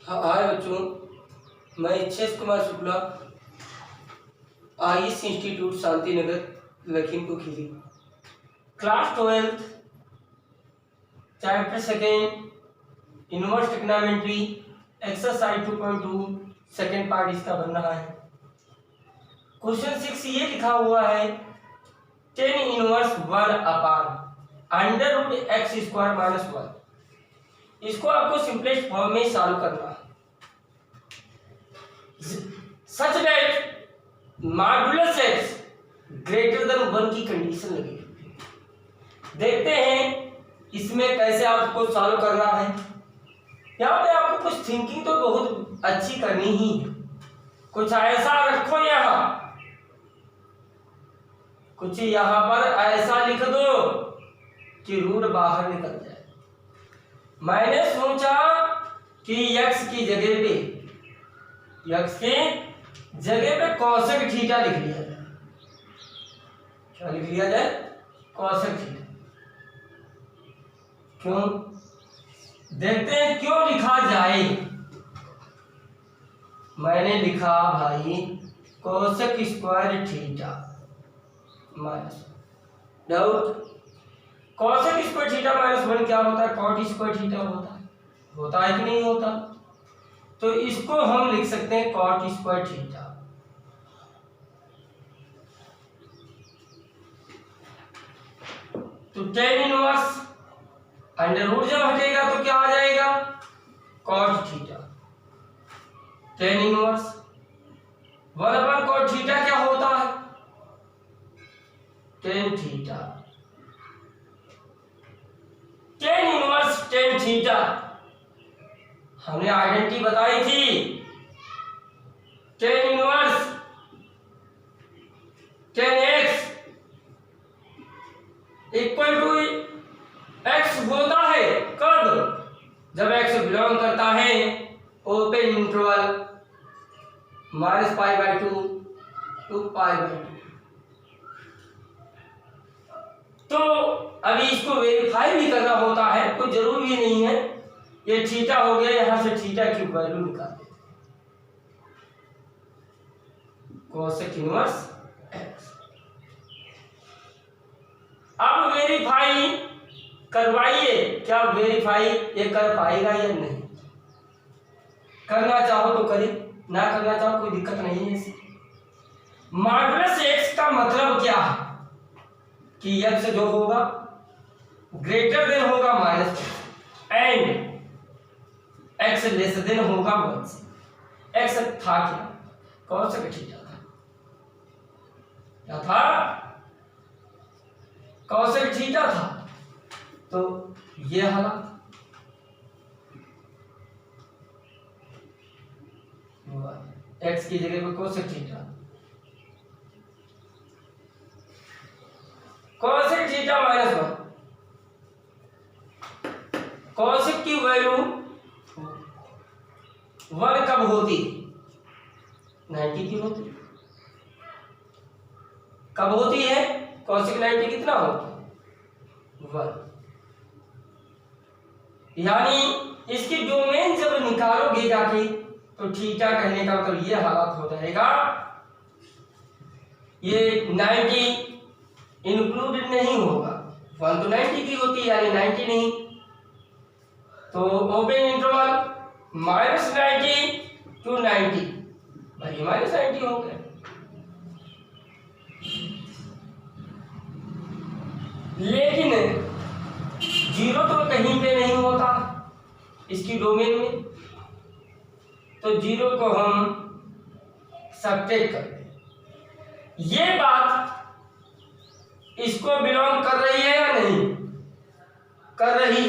हाय बच्चों, मैं H S. Kumar Shukla, Ayush institute Shanti Nagar Lakhimpur Kheri, class 12 chapter second inverse trigonometry exercise 2.2 second part इसका बन रहा है। क्वेश्चन 6 ये लिखा हुआ है 10 inverse 1 upon under root x square minus 1। इसको आपको सिंपलेस्ट फॉर्म में सॉल्व करना है such that modulus x greater than 1 की कंडीशन लगेगी। देखते हैं इसमें कैसे आपको सॉल्व करना है। यहाँ पे आपको कुछ थिंकिंग तो बहुत अच्छी करनी ही है। कुछ ऐसा रखो, कुछ यहाँ पर ऐसा लिख दो कि रूट बाहर निकल जाए। मैंने सोचा कि x की जगह पे कॉसेक थीटा लिख लिया जाए। क्या लिख लिया जाए? Cosec theta. क्यों? देखते हैं क्यों लिखा जाए। मैंने लिखा भाई cosec square theta minus doubt cosec square theta minus 1 क्या होता है? कॉट स्क्वायर थीटा होता है कि नहीं होता? तो इसको हम लिख सकते हैं कॉट स्क्वायर थीटा। तो tan इनवर्स अंडर रूट जब हटेगा तो क्या आ जाएगा? Cot theta. tan inverse 1 upon cot theta क्या होता है? tan theta. tan inverse tan theta हमने आइडेंटिटी बताई थी। tan inverse tan x equal to x होता है कब? जब x बिलोंग करता है ओपन इंटरवल -π/2 to π/2। तो अभी इसको वेरीफाई भी करना होता है, कोई जरूरी नहीं है। ये थीटा हो गया, यहां से थीटा की वैल्यू निकाल देते हैं कोसेक इनवर्स x। अब वेरीफाई करवाइए, क्या वेरीफाई ये कर पाएगा या नहीं? करना चाहो तो करे, ना करना चाहो कोई दिक्कत नहीं है। मॉडुलस x का मतलब क्या है कि x जो होगा ग्रेटर देन होगा minus and x less then होगा 1 से। x था क्या? कॉसेक थीटा था। क्या था? कॉसेक थीटा था। तो ये हालत x की जगह पे cosec theta. Cosec theta minus 1। Cosec की वैल्यू 1 कब होती? 90 की होती। कब होती है? कॉसेक 90 कितना होता है? 1। यानी इसकी डोमेन जब निकालोगे जाके तो थीटा कहने का मतलब ये हालत हो जाएगा। ये 90 इंक्लूडेड नहीं होगा। 1 तो 90 की होती है, यानी 90 नहीं। तो ओपन इंटरवल -90 to 90 भाई -90 हो गया। लेकिन 0 तो कहीं पे नहीं होता इसकी डोमेन में, तो 0 को हम सब्ट्रैक्ट करते हैं। ये बात इसको बिलोंग कर रही है या नहीं कर रही?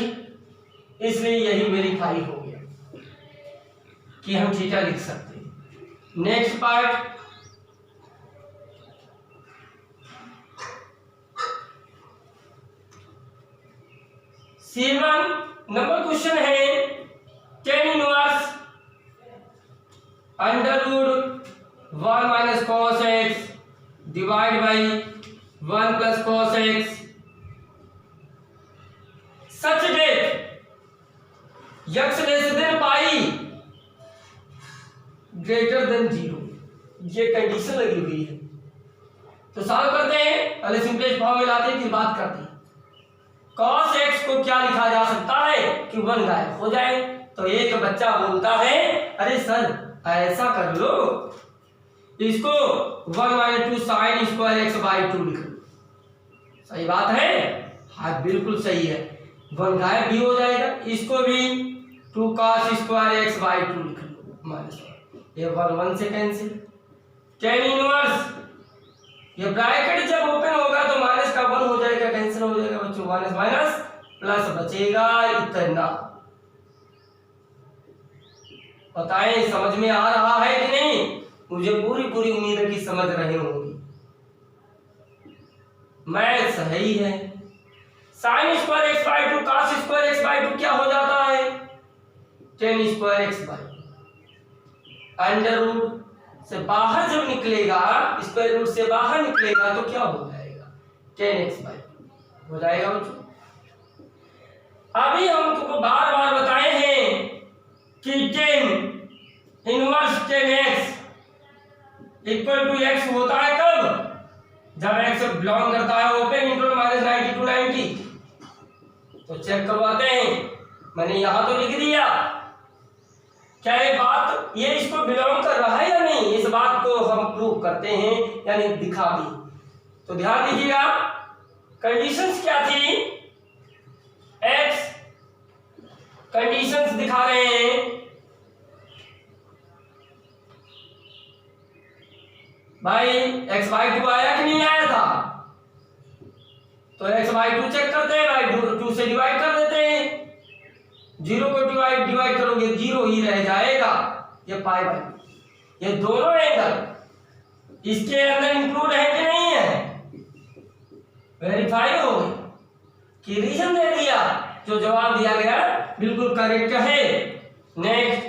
इसलिए यही वेरीफाई हो गया कि हम थीटा लिख सकते हैं। Next part C1 number question है tan inverse under root 1 minus cos x divide by 1 plus cos x such that x less than pi greater than 0, ये कंडीशन लगी हुई है। तो सॉल्व करते हैं, पहले सिंपलेस्ट फॉर्म में लाते हैं फिर बात करते हैं। cos x को क्या लिखा जा सकता है कि 1 गायब हो जाए। तो एक बच्चा बोलता है अरे सर ऐसा कर लो, इसको 1 - 2 sin स्क्वायर x बाई 2 लिख लो। सही बात है? हाँ बिल्कुल सही है, 1 गायब भी हो जाएगा। इसको भी 2 cos स्क्वायर x बाई 2 लिख लो माइनस 1, ये 1 1 से कैंसिल। tan इनवर्स, ये ब्रैकेट जब ओपन होगा तो माइनस का 1 हो जाएगा, कैंसिल हो जाएगा बच्चों, माइनस माइनस प्लस बचेगा इतना। बताएं समझ में आ रहा है कि नहीं? मुझे पूरी उम्मीद है कि समझ रहे होंगे। मैथ सही है। sin square x by 2 cos square x by 2 क्या हो जाता है? tan square x by 2। Under root से बाहर जब निकलेगा, स्क्वायर रूट से बाहर निकलेगा तो क्या हो जाएगा? tan x बाई 2 हो जाएगा बच्चों। अभी हम तुमको बार बार बताए हैं कि tan inverse tan x equal to x होता है कब? जब x बिलोंग करता है ओपन इंटरवल -90 to 90। तो चेक करवाते हैं, मैंने यहां तो लिख दिया, क्या ये बात ये इसको बिलोंग कर रहा है या नहीं, इस बात को हम प्रूव करते हैं यानी दिखा दी। तो ध्यान दीजिएगा कंडीशंस क्या थी, x कंडीशंस दिखा रहे हैं। भाई x बाई 2 आया कि नहीं आया था? तो x बाई 2 चेक करते हैं भाई, 2 से डिवाइड कर देते हैं, 0 को डिवाइड करोगे 0 ही रह जाएगा। ये पाई बाई, ये दोनों एंगल इसके अंदर इंक्लूड है कि नहीं है? वेरीफाई हो गई कि रीजन दे दिया, जो जवाब दिया गया बिल्कुल करेक्ट है। नेक्स्ट,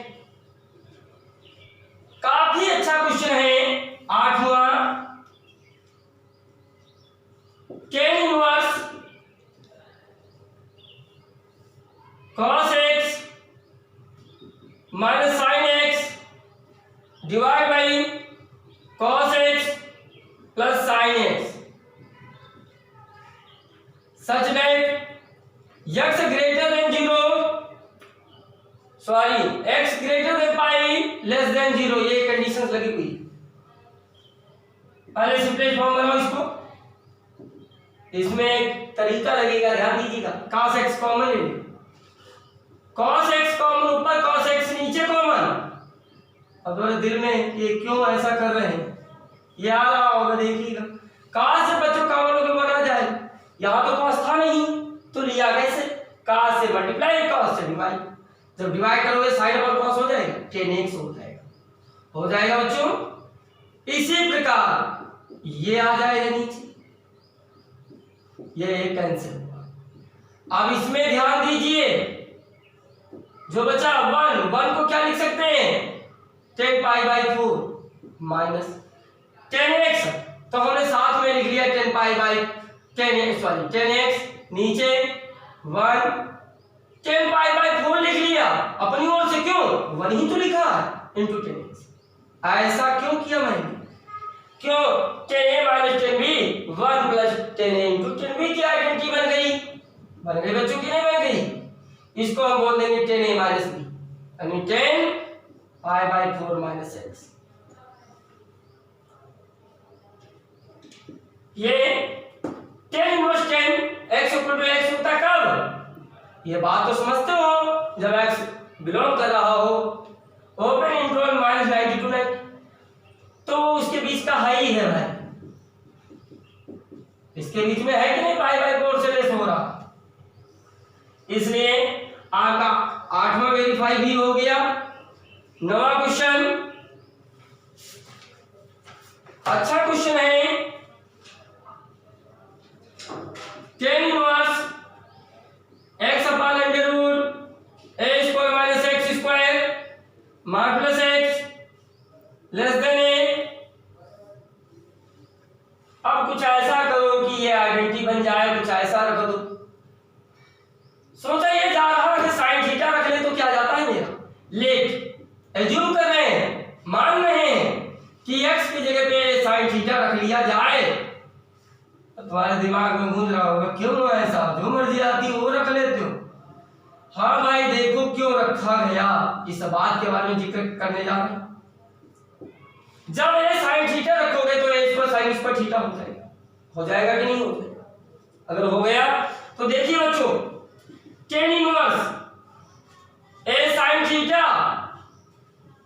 काफी अच्छा क्वेश्चन है 8वां। tan inverse cos x minus sin x divide by cos x plus sin x such that x greater than 0 sorry x greater than pi less than 0, ये कंडीशंस लगी हुई। पहले सिंपलेस्ट फॉर्म बनाओ इसको, इसमें एक तरीका लगेगा, ध्यान दीजिएगा। cos x कॉमन ले, cos x कॉमन ऊपर, cos x नीचे कॉमन। अब दिल में ये क्यों ऐसा कर रहे हैं, ये आ रहा होगा देखिएगा। cos से बच्चों कॉमन होकर बना जाए, यहां तो cos था नहीं तो लिया कैसे, cos से मल्टीप्लाई, cos से डिवाइड। जब डिवाइड करोगे साइड पर cos हो जाएगा, tan x हो जाएगा बच्चों। इसी प्रकार ये आ जाएगा नीचे, ये एक कैंसिल हुआ। अब इसमें ध्यान दीजिए, जो बचा 1 को क्या लिख सकते हैं, tan pi by 4 minus tan x, तो हमने साथ में लिख लिया tan pi by tan x नीचे 1 tan पाई बाई 4 लिख लिया अपनी ओर से, क्यों 1 ही तो लिखा है इनटू tan x। ऐसा क्यों किया मैंने, क्यों tan a minus tan b 1 plus tan a into tan b की आइडेंटिटी बन गई बच्चों की नहीं बन गई। इसको हम बोल देंगे tan a माइनस b यानी tan pi by 4 minus x। ये tan inverse tan x equal to x होता है कब, ये बात तो समझते हो, जब x बिलोंग कर रहा हो ओपन इंटरवल -90 to 90, तो उसके बीच का हाई है भाई, इसके बीच में है कि नहीं, पाई बाई 4 से लेस हो रहा, इसलिए आपका 8वां वेरीफाई भी हो गया। 9वां क्वेश्चन अच्छा क्वेश्चन है, tan inverse x upon under root a square minus x square मार plus x less than a। अब कुछ ऐसा करो कि ये आइडेंटिटी बन जाए, कुछ ऐसा रख दो। सोचा ये जा रहा है sin थीटा रख ले तो क्या जाता है मेरा, लेट एज्यूम कर रहे हैं मान रहे हैं कि x की जगह पे साइन थीटा रख लिया जाए, तुम्हारे दिमाग में घूम रहा होगा क्यों ऐसा, जो मर्जी आती है वो रख लेते हो। हाँ भाई देखो क्यों रखा गया, इस बात के बारे में जिक्र करने जा रहे हैं। जब ये साइन थीटा रखोगे तो इस पर साइन इस पर थीटा हो जाएगा कि नहीं हो जाएगा? अगर हो गया तो देखिए बच्चों, टेन इनवर्स ए साइन थीटा,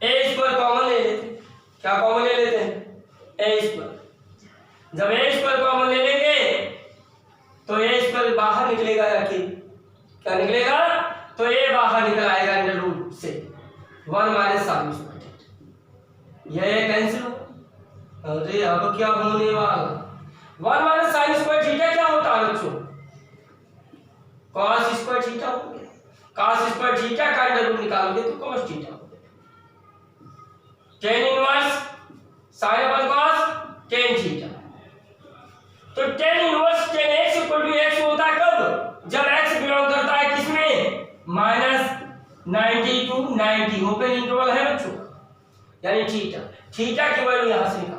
ए इस पर कॉमन ले लेते हैं। क्या कॉमन ले लेते हैं? ए इस पर। जब ए इस पर कॉमन ले लेंगे तो ए इस पर बाहर निकलेगा या क्या निकलेगा? तो ए बाहर निकल आएगा अंडर रूट से 1 माइनस साइन स्क्वायर। यह कैंसिल हो। अरे अब क्या होने वाला? 1 माइनस साइन स्क्वायर थीटा क्या होता है बच्चों? कॉस स्क्वायर थीटा हो गया। कॉस स्क्वायर थीटा का अंडर रूट निकालोगे तो कॉस थीटा हो गया। Tan inverse sine upon cos tan theta. तो tan inverse tan x equal to x होता है कब? जब एक्स बिलोंग करता है किसमें? -90 टू 90 ओपन इंटरवल है बच्चों, यानी थीटा। थीटा की वैल्यू यहां से निकालो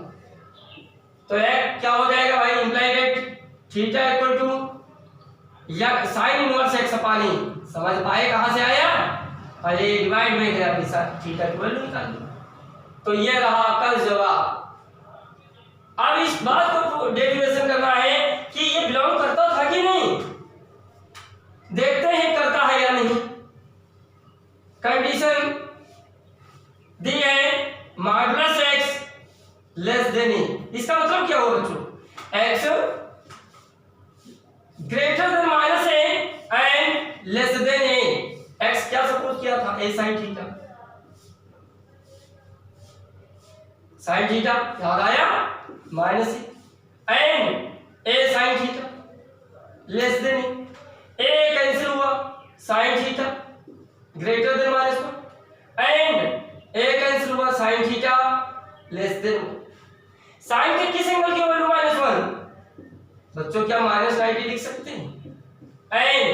तो क्या हो जाएगा भाई? Imply that theta equal to या sine inverse x upon a. समझ पाए कहां से आया? अरे डिवाइड में गया पैसा, थीटा की वैल्यू निकाल लो। तो ये रहा आपका जवाब। अब इस बात को डेरिवेशन करना है कि ये बिलोंग करता था कि नहीं, देखते हैं करता है या नहीं। कंडीशन दी है modulus x less than a. इसका मतलब क्या हुआ बच्चों? X greater than minus a and less than a. X क्या सपोज किया था? A sine theta. Sine theta याद आया? Minus a and a sine theta less than a cancel हुआ, sine theta greater than minus one and a cancel हुआ, sine theta less than. Sine के किस angle की value -1? बच्चों क्या -90 लिख सकते हैं? एंड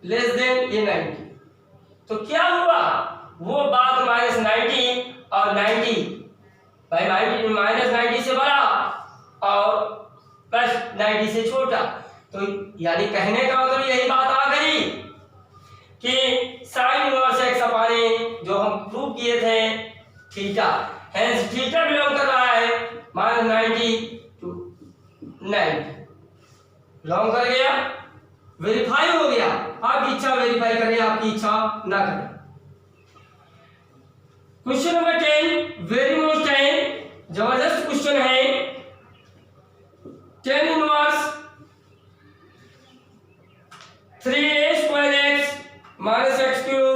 लेस देन ये 90। तो क्या हुआ? वो बात -90 और 90 भाई -90 से बड़ा और +90 से छोटा। तो यानी कहने का मतलब यही बात आ गई कि साइन इनवर्स एक्स अपॉन ए जो हम प्रूव किए थे थीटा, हेंस थीटा बिलोंग कर रहा है -90 टू 90। बिलोंग कर गया, वेरीफाई हो गया। आपकी इच्छा वेरीफाई करें, आपकी इच्छा ना करें। क्वेश्चन नंबर 10 वेरी मोस्ट 10 जबरदस्त क्वेश्चन है। 10 inverse 3a square x minus x cube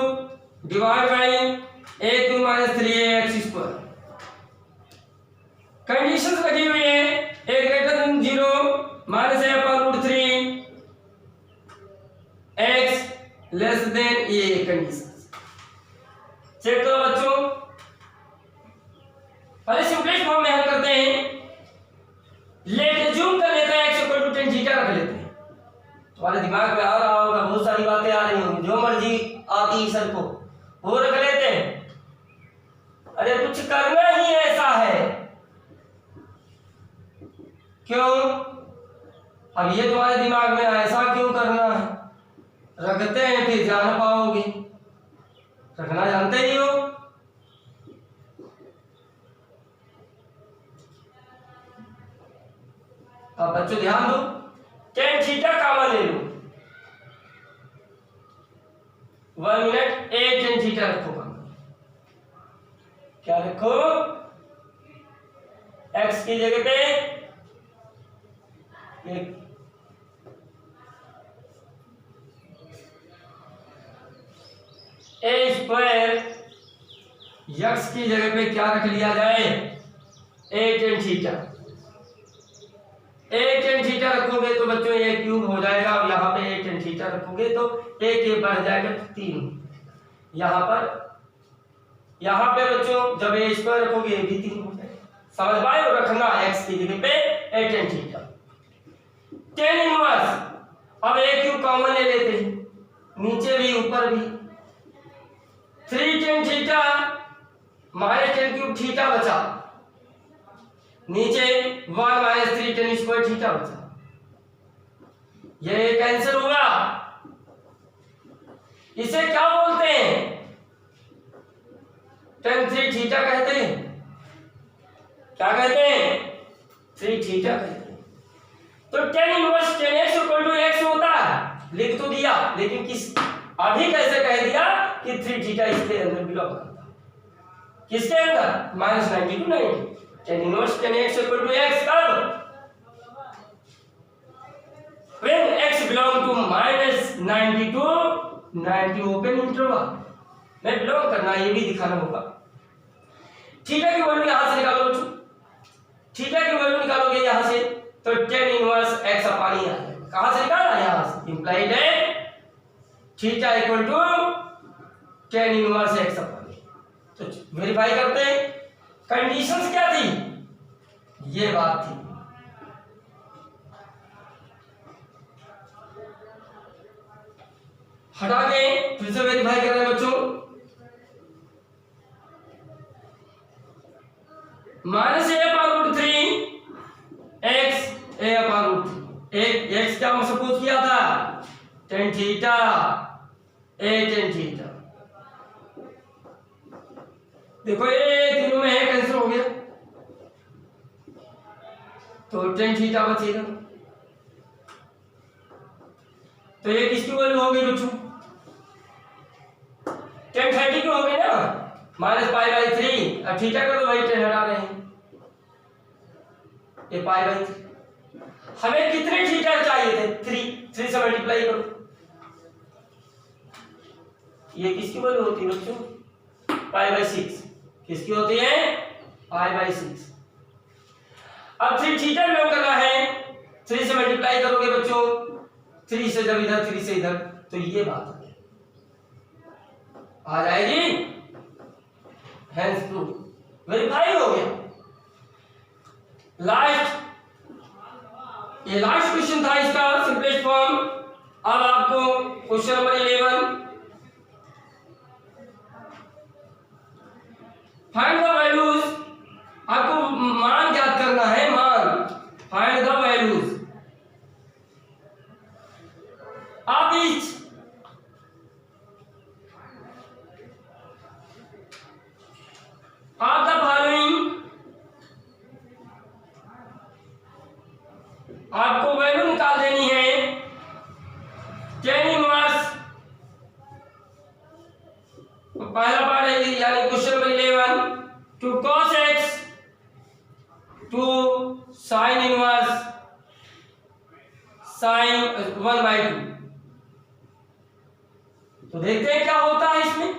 divide by a cube minus 3ax square. Conditions लगी हुई है a greater than 0 minus a upon root 3 x less than a। Condition check करो बच्चों। पहले simplest form में हम करते हैं, लेट जूम कर लेते हैं x equal to tan theta रख लेते हैं। तुम्हारे दिमाग में आ रहा होगा, बहुत सारी बातें आ रही होंगी, जो मर्जी आती सर को वो रख लेते हैं। अरे कुछ करना ही ऐसा है, क्यों? अब ये तुम्हारे दिमाग में ऐसा क्यों करना है? रखते हैं फिर जान पाओगे, रखना जानते ही हो। अब बच्चों ध्यान दो, tan थीटा कॉमन ले लो। 1 मिनट a tan थीटा रखो, क्या रखो? x की जगह पे a स्क्वायर, x की जगह पे क्या रख लिया जाए? a tan theta. a tan theta रखोगे तो बच्चों a क्यूब हो जाएगा, और यहाँ पे a tan थीटा रखोगे तो a के बढ़ जाएगा 3। यहाँ पे बच्चों जब a स्क्वायर रखोगे a भी 3 हो जाएगा। समझ पाए? और रखना x की जगह पे a tan theta. tan inverse, अब a क्यूब कॉमन ले लेते हैं, नीचे भी ऊपर भी। 3 tan थीटा -10³ थीटा बचा, नीचे 1 - 3 tan स्क्वायर थीटा बचा। ये कैंसिल हुआ। इसे क्या बोलते हैं? tan 3 थीटा कहते हैं। क्या कहते हैं? 3 थीटा कहते हैं। तो tan inverse tan x equal to x होता है, लिख तो दिया, लेकिन किस अभी कैसे कह दिया कि 3 थीटा इसके अंदर बिलोंग करता है। किसके अंदर? -90 to 90। tan inverse tan x equal to x कब? when x belong to -90 to 90 open interval में बिलोंग करना, ये भी दिखाना होगा। थीटा की वैल्यू यहां से निकालो बच्चों, थीटा की वैल्यू निकालोगे यहां से तो tan इनवर्स x अपॉन ही आ जाएगा। कहां से निकाला? यहां से। इंप्लाइड है theta equal to tan inverse x upon. तो वेरीफाई करते हैं। कंडीशंस क्या थी? ये बात थी। हटा के फिर से वेरीफाई कर रहे हैं बच्चों। -a/√3 x a/√3 x क्या हम सपोज किया था? tan theta a tan theta. देखो ये तीनों में है, कैंसिल हो गया तो tan थीटा बचेगा। तो ये किसकी वैल्यू हो गई बच्चों? tan 30 की हो गई ना, -π/3। अब थीटा का तो वही tan हटा रहे हैं, ये π/3। हमें कितने थीटा चाहिए थे? 3 से मल्टीप्लाई करो। ये किसकी वैल्यू होती है बच्चों? π/6। किसकी होती है? π/6। अब 3 थीटा बिलोंग करना है, 3 से मल्टीप्लाई करोगे बच्चों, 3 से जब इधर 3 से इधर, तो ये बात आ जाएगी। हेंस प्रूफ वेरीफाई हो गया। ये लास्ट क्वेश्चन था इसका सिंपलेस्ट फॉर्म। अब आपको question number 11, find the values. आपको मान ज्ञात करना है, मान। Find the values of each of the following. आपको वैल्यू निकाल देनी है tan इनवर्स। पहला पार्ट है यानी question number 11, two cos x two sin inverse sin 1/2। तो देखते हैं क्या होता है इसमें।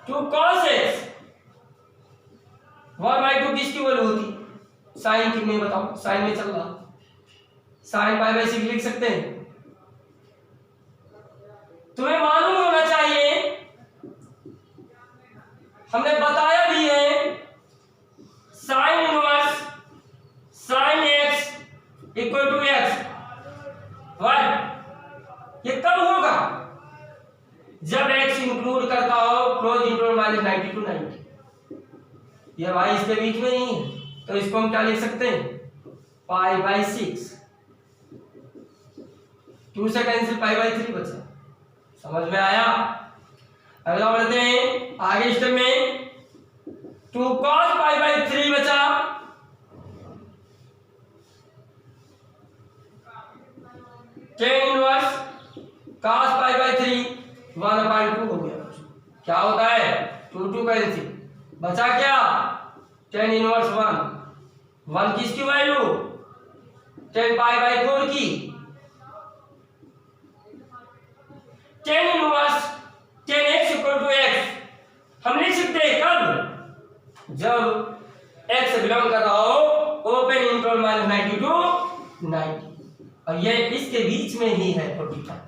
टू cos x 1/2 किसकी वैल्यू होती? साइन की नहीं बताओ, साइन में चल रहा, साइन π/6 लिख सकते हैं। तुम्हें मालूम होना चाहिए, हमने बताया भी है, sine inverse sine x equal to x। ये कब होगा? जब x इंक्लूड करता हो क्लोज इंटरवल -90 to 90। ये y इसके बीच में नहीं है, तो इसको हम क्या लिख सकते हैं? π/6। 2 से कैंसिल π/3 बचा। समझ में आया? अगला बढ़ते हैं आगे स्टेप में। 2 cos π/3 बचा, tan इनवर्स cos π/3 1/2 हो गया। क्या होता है? 2 कैंसिल, बचा क्या? tan इनवर्स 1 किसकी वैल्यू? tan π/4 की। tan inverse tan x equal to x हम लिख सकते हैं कब? जब x बिलोंग कर रहा हो ओपन इंटरवल -90 to 90, और ये इसके बीच में ही है 45।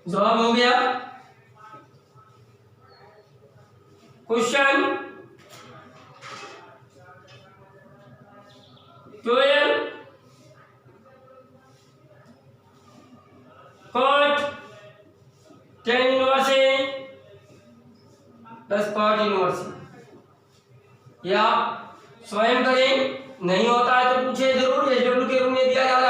जवाब हो गया। Question 12, cot tan inverse spot university. या स्वयं करें, नहीं होता है तो पूछे जरूर, SW के रूप में दिया जाता